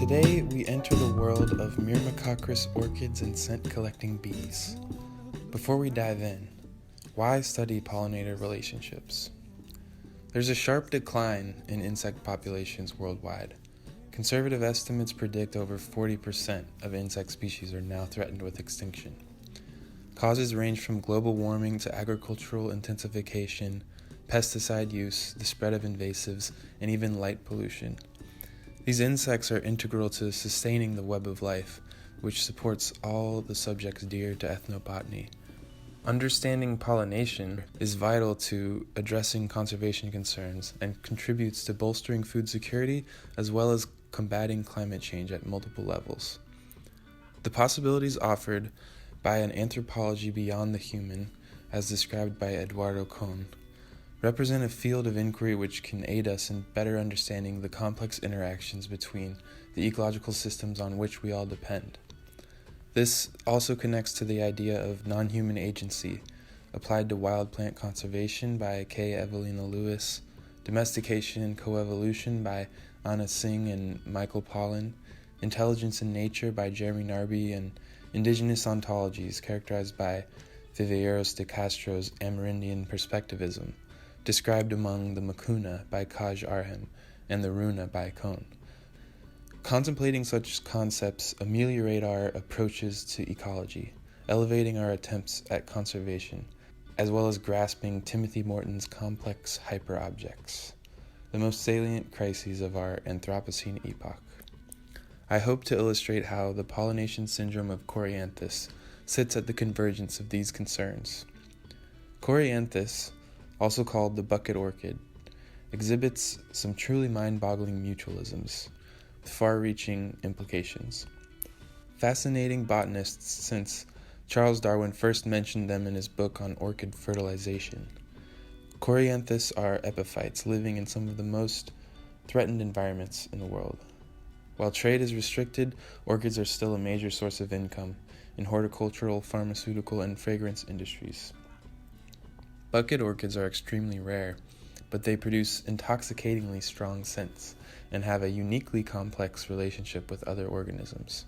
Today, we enter the world of myrmecochorous orchids and scent-collecting bees. Before we dive in, why study pollinator relationships? There's a sharp decline in insect populations worldwide. Conservative estimates predict over 40% of insect species are now threatened with extinction. Causes range from global warming to agricultural intensification, pesticide use, the spread of invasives, and even light pollution. These insects are integral to sustaining the web of life, which supports all the subjects dear to ethnobotany. Understanding pollination is vital to addressing conservation concerns and contributes to bolstering food security as well as combating climate change at multiple levels. The possibilities offered by an anthropology beyond the human, as described by Eduardo Kohn, represent a field of inquiry which can aid us in better understanding the complex interactions between the ecological systems on which we all depend. This also connects to the idea of non-human agency, applied to wild plant conservation by K. Evelina Lewis, domestication and coevolution by Anna Singh and Michael Pollan, intelligence in nature by Jeremy Narby, and indigenous ontologies characterized by Viveiros de Castro's Amerindian perspectivism, described among the Macuna by Kaj Arhem and the Runa by Kohn. Contemplating such concepts ameliorate our approaches to ecology, elevating our attempts at conservation, as well as grasping Timothy Morton's complex hyperobjects, the most salient crises of our Anthropocene epoch. I hope to illustrate how the pollination syndrome of Coryanthes sits at the convergence of these concerns. Coryanthes, also called the bucket orchid, exhibits some truly mind-boggling mutualisms with far-reaching implications. Fascinating botanists since Charles Darwin first mentioned them in his book on orchid fertilization. Coryanthes are epiphytes living in some of the most threatened environments in the world. While trade is restricted, orchids are still a major source of income in horticultural, pharmaceutical, and fragrance industries. Bucket orchids are extremely rare, but they produce intoxicatingly strong scents and have a uniquely complex relationship with other organisms.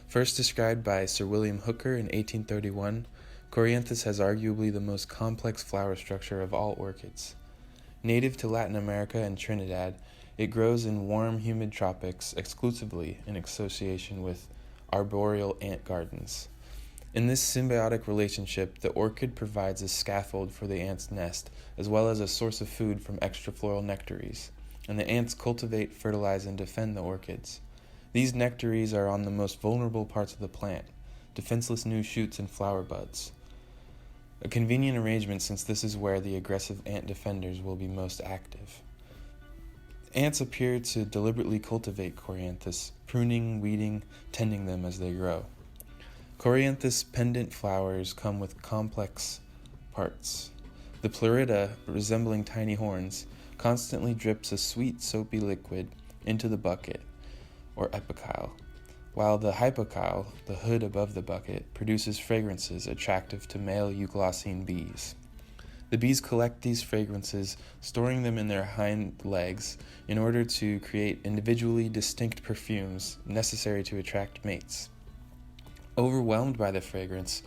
First described by Sir William Hooker in 1831, Coryanthes has arguably the most complex flower structure of all orchids. Native to Latin America and Trinidad, it grows in warm, humid tropics exclusively in association with arboreal ant gardens. In this symbiotic relationship, the orchid provides a scaffold for the ant's nest, as well as a source of food from extrafloral nectaries, and the ants cultivate, fertilize, and defend the orchids. These nectaries are on the most vulnerable parts of the plant, defenseless new shoots and flower buds. A convenient arrangement since this is where the aggressive ant defenders will be most active. Ants appear to deliberately cultivate Coryanthes, pruning, weeding, tending them as they grow. Coryanthes pendant flowers come with complex parts. The pleurida, resembling tiny horns, constantly drips a sweet soapy liquid into the bucket, or epicyle, while the hypocyle, the hood above the bucket, produces fragrances attractive to male euglossine bees. The bees collect these fragrances, storing them in their hind legs in order to create individually distinct perfumes necessary to attract mates. Overwhelmed by the fragrance,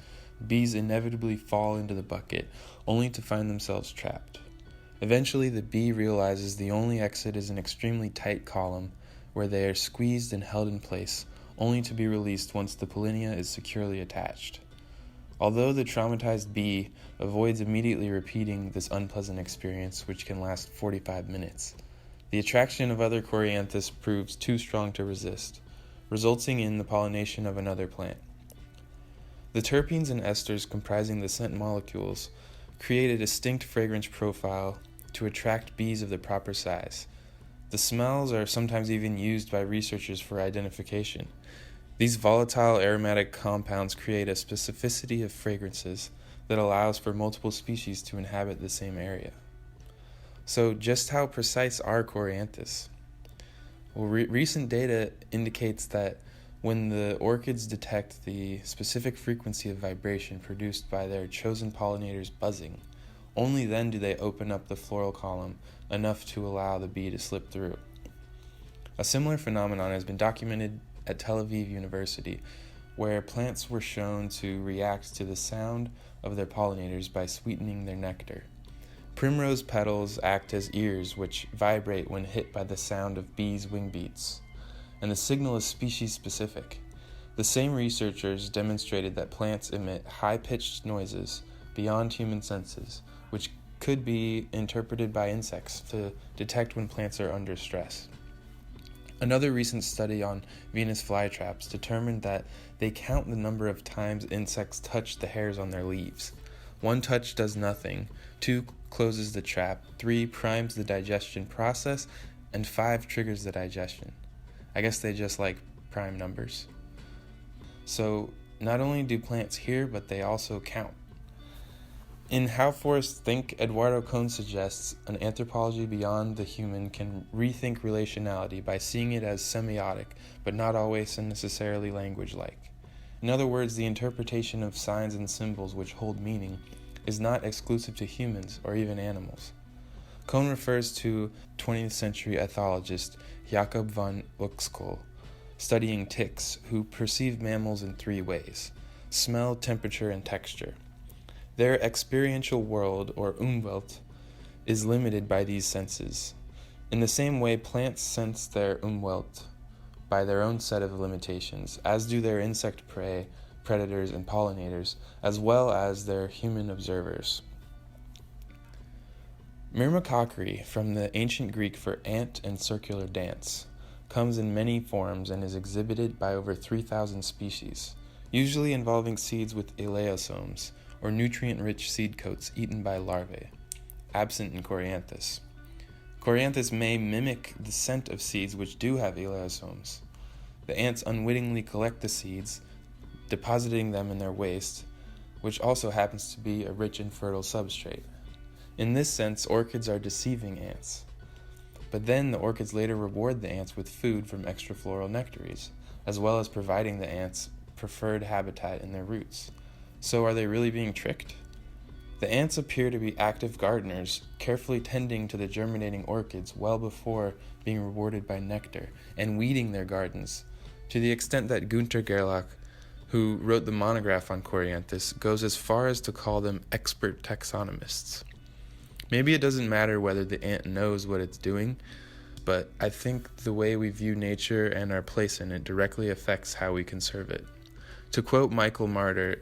bees inevitably fall into the bucket, only to find themselves trapped. Eventually, the bee realizes the only exit is an extremely tight column, where they are squeezed and held in place, only to be released once the pollinia is securely attached. Although the traumatized bee avoids immediately repeating this unpleasant experience, which can last 45 minutes, the attraction of other Coryanthes proves too strong to resist, resulting in the pollination of another plant. The terpenes and esters comprising the scent molecules create a distinct fragrance profile to attract bees of the proper size. The smells are sometimes even used by researchers for identification. These volatile aromatic compounds create a specificity of fragrances that allows for multiple species to inhabit the same area. So just how precise are Coryanthes? Well, recent data indicates that when the orchids detect the specific frequency of vibration produced by their chosen pollinators buzzing, only then do they open up the floral column enough to allow the bee to slip through. A similar phenomenon has been documented at Tel Aviv University, where plants were shown to react to the sound of their pollinators by sweetening their nectar. Primrose petals act as ears which vibrate when hit by the sound of bees' wing beats, and the signal is species-specific. The same researchers demonstrated that plants emit high-pitched noises beyond human senses, which could be interpreted by insects to detect when plants are under stress. Another recent study on Venus flytraps determined that they count the number of times insects touch the hairs on their leaves. 1 touch does nothing, 2 closes the trap, 3 primes the digestion process, and 5 triggers the digestion. I guess they just like prime numbers. So not only do plants hear, but they also count. In How Forests Think, Eduardo Kohn suggests an anthropology beyond the human can rethink relationality by seeing it as semiotic, but not always necessarily language-like. In other words, the interpretation of signs and symbols which hold meaning is not exclusive to humans or even animals. Kohn refers to 20th century ethologist Jacob von Uexküll, studying ticks, who perceive mammals in 3 ways: smell, temperature, and texture. Their experiential world, or Umwelt, is limited by these senses. In the same way, plants sense their Umwelt by their own set of limitations, as do their insect prey, predators, and pollinators, as well as their human observers. Myrmecochorous, from the ancient Greek for ant and circular dance, comes in many forms and is exhibited by over 3,000 species, usually involving seeds with eleosomes, or nutrient-rich seed coats eaten by larvae, absent in Coryanthes. Coryanthes may mimic the scent of seeds which do have eleosomes. The ants unwittingly collect the seeds, depositing them in their waste, which also happens to be a rich and fertile substrate. In this sense, orchids are deceiving ants. But then the orchids later reward the ants with food from extrafloral nectaries, as well as providing the ants preferred habitat in their roots. So are they really being tricked? The ants appear to be active gardeners, carefully tending to the germinating orchids well before being rewarded by nectar, and weeding their gardens, to the extent that Günter Gerlach, who wrote the monograph on Coryanthes, goes as far as to call them expert taxonomists. Maybe it doesn't matter whether the ant knows what it's doing, but I think the way we view nature and our place in it directly affects how we conserve it. To quote Michael Marder,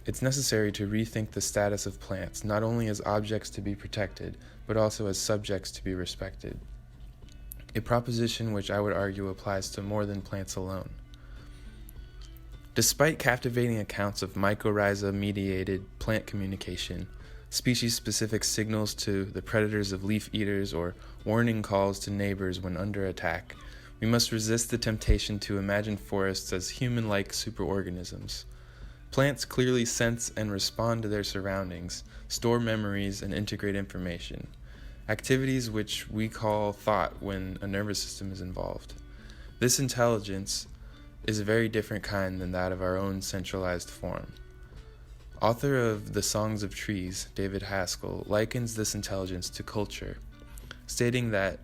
it's necessary to rethink the status of plants, not only as objects to be protected, but also as subjects to be respected. A proposition which I would argue applies to more than plants alone. Despite captivating accounts of mycorrhiza-mediated plant communication, species-specific signals to the predators of leaf eaters, or warning calls to neighbors when under attack, we must resist the temptation to imagine forests as human-like superorganisms. Plants clearly sense and respond to their surroundings, store memories, and integrate information, activities which we call thought when a nervous system is involved. This intelligence is a very different kind than that of our own centralized form. Author of The Songs of Trees, David Haskell, likens this intelligence to culture, stating that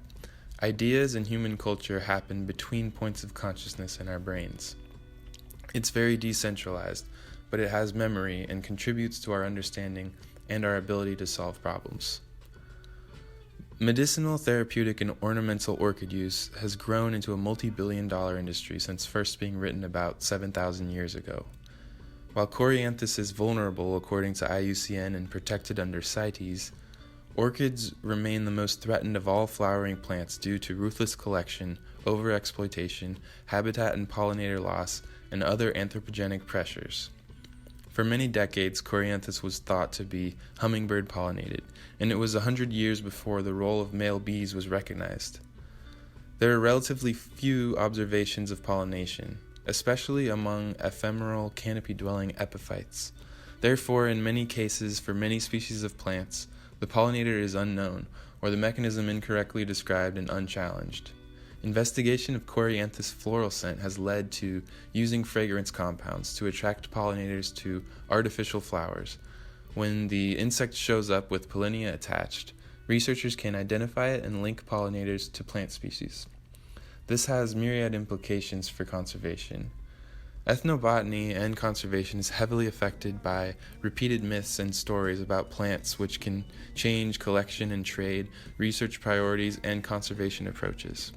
ideas and human culture happen between points of consciousness in our brains. It's very decentralized, but it has memory and contributes to our understanding and our ability to solve problems. Medicinal, therapeutic, and ornamental orchid use has grown into a multi-billion-dollar industry since first being written about 7,000 years ago. While Coryanthes is vulnerable according to IUCN and protected under CITES, orchids remain the most threatened of all flowering plants due to ruthless collection, overexploitation, habitat and pollinator loss, and other anthropogenic pressures. For many decades, Coryanthes was thought to be hummingbird pollinated, and it was 100 years before the role of male bees was recognized. There are relatively few observations of pollination, especially among ephemeral canopy-dwelling epiphytes. Therefore, in many cases, for many species of plants, the pollinator is unknown, or the mechanism incorrectly described and unchallenged. Investigation of Coryanthes' floral scent has led to using fragrance compounds to attract pollinators to artificial flowers. When the insect shows up with pollinia attached, researchers can identify it and link pollinators to plant species. This has myriad implications for conservation. Ethnobotany and conservation is heavily affected by repeated myths and stories about plants, which can change collection and trade, research priorities, and conservation approaches.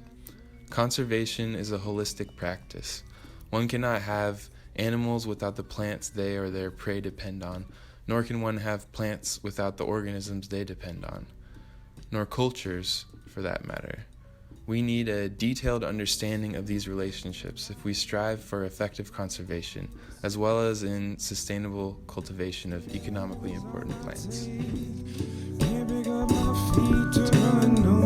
Conservation is a holistic practice. One cannot have animals without the plants they or their prey depend on, nor can one have plants without the organisms they depend on, nor cultures, for that matter. We need a detailed understanding of these relationships if we strive for effective conservation, as well as in sustainable cultivation of economically important plants. Can't pick up my feet to run